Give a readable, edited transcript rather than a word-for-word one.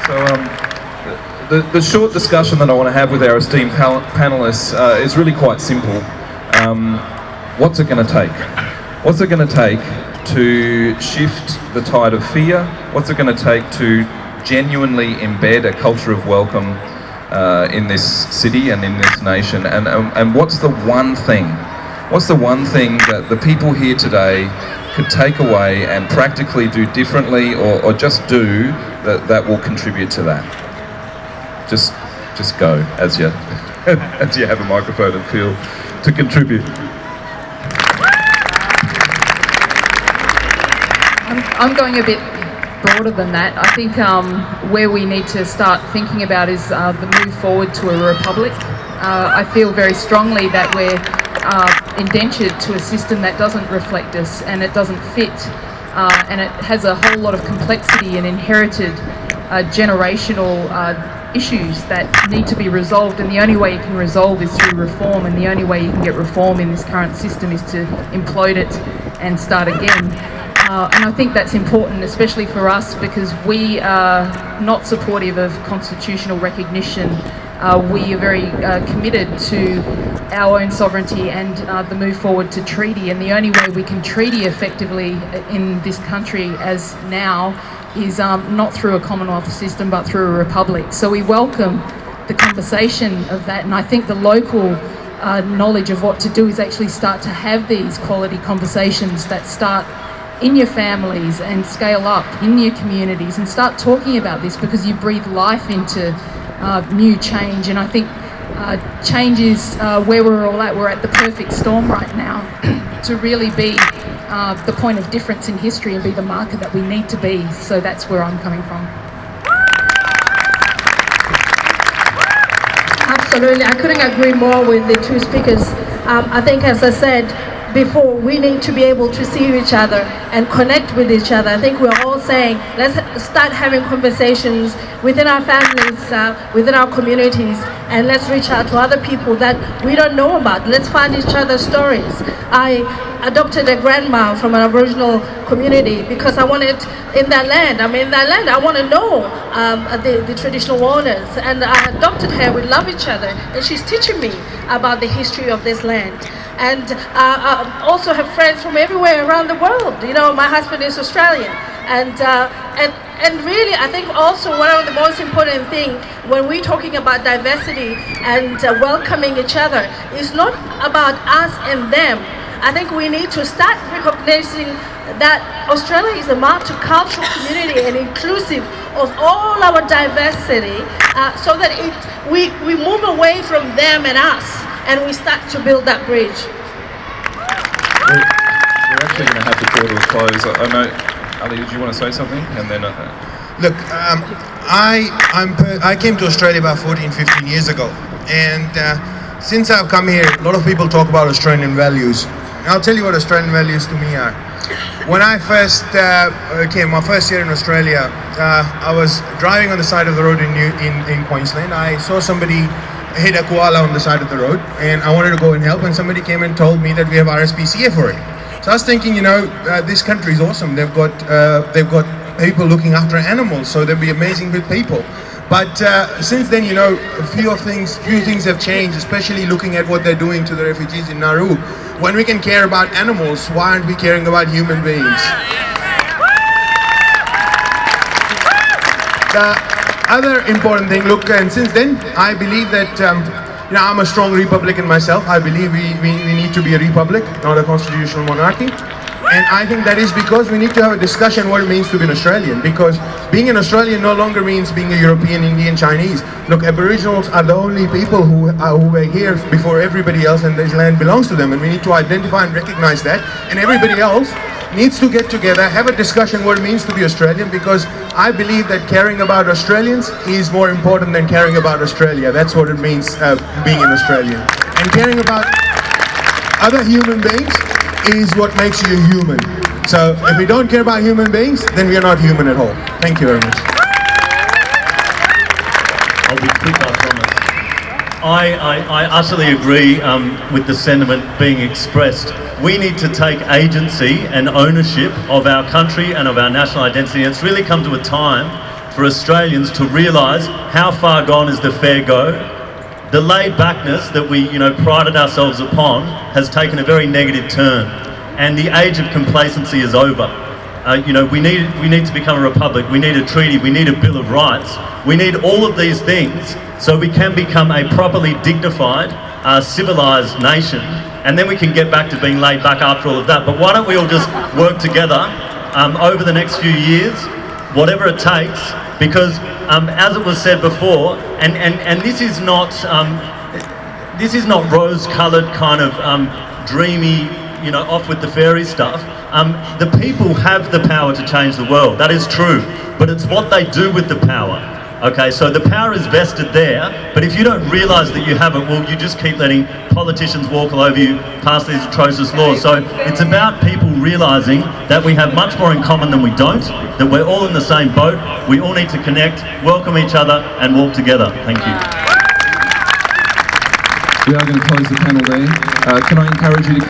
The short discussion that I want to have with our esteemed panellists is really quite simple. What's it going to take? What's it going to take to shift the tide of fear? What's it going to take to genuinely embed a culture of welcome in this city and in this nation? And what's the one thing? What's the one thing that the people here today could take away and practically do differently, or just do that will contribute to that? Just go as you as you have a microphone and feel to contribute. I'm going a bit broader than that. I think where we need to start thinking about is the move forward to a republic. I feel very strongly that we're indentured to a system that doesn't reflect us, and it doesn't fit, and it has a whole lot of complexity and inherited generational issues that need to be resolved, and the only way you can resolve is through reform, and the only way you can get reform in this current system is to implode it and start again. And I think that's important, especially for us, because we are not supportive of constitutional recognition. We are very committed to our own sovereignty and the move forward to treaty, and the only way we can treaty effectively in this country as now is not through a Commonwealth system but through a republic. So we welcome the conversation of that, and I think the local knowledge of what to do is actually start to have these quality conversations that start in your families and scale up in your communities, and start talking about this, because you breathe life into new change. And I think change is where we're all at. We're at the perfect storm right now to really be the point of difference in history and be the marker that we need to be. So that's where I'm coming from. Absolutely, I couldn't agree more with the two speakers. I think, as I said before, we need to be able to see each other and connect with each other. I think we're all saying, let's start having conversations within our families, within our communities, and let's reach out to other people that we don't know about. Let's find each other's stories. I adopted a grandma from an Aboriginal community because I wanted in that land. I want to know the traditional owners, and I adopted her. We love each other, and she's teaching me about the history of this land. And I also have friends from everywhere around the world. You know, my husband is Australian, and really, I think also one of the most important things when we're talking about diversity and welcoming each other is not about us and them. I think we need to start recognizing that Australia is a multicultural community and inclusive of all our diversity, so that we move away from them and us, and we start to build that bridge. We're actually going to have to draw to a close. I know, Ali, did you want to say something? And then look, I came to Australia about 14, 15 years ago, and since I've come here, a lot of people talk about Australian values. And I'll tell you what Australian values to me are. When I first came, my first year in Australia, I was driving on the side of the road in Queensland. I saw somebody hit a koala on the side of the road, and I wanted to go and help, and somebody came and told me that we have RSPCA for it. So I was thinking, you know, this country is awesome. They've got people looking after animals, so they'll be amazing with people. But since then, you know, a few things have changed, especially looking at what they're doing to the refugees in Nauru. When we can care about animals, why aren't we caring about human beings? The other important thing, look, and since then, I believe that, you know, I'm a strong Republican myself. I believe we need to be a republic, not a constitutional monarchy. And I think that is because we need to have a discussion what it means to be an Australian, because being an Australian no longer means being a European, Indian, Chinese. Look, Aboriginals are the only people who were here before everybody else, and this land belongs to them, and we need to identify and recognize that. And everybody else needs to get together, have a discussion what it means to be Australian, because I believe that caring about Australians is more important than caring about Australia. That's what it means being an Australian. And caring about other human beings is what makes you human. So if we don't care about human beings, then we are not human at all. Thank you very much. I'll be quick, I promise. I utterly agree with the sentiment being expressed. We need to take agency and ownership of our country and of our national identity. It's really come to a time for Australians to realise how far gone is the fair go. The laid-backness that we, prided ourselves upon has taken a very negative turn, and the age of complacency is over. We need to become a republic. We need a treaty. We need a Bill of Rights. We need all of these things so we can become a properly dignified, civilised nation, and then we can get back to being laid back after all of that. But why don't we all just work together over the next few years, whatever it takes, because as it was said before, and this is not rose-coloured kind of dreamy, off with the fairy stuff. The people have the power to change the world. That is true, but it's what they do with the power. Okay, so the power is vested there, but if you don't realise that you have it, well, you just keep letting politicians walk all over you, pass these atrocious laws. So it's about people realising that we have much more in common than we don't, that we're all in the same boat, we all need to connect, welcome each other, and walk together. Thank you. We are going to close the panel there. Can I encourage you to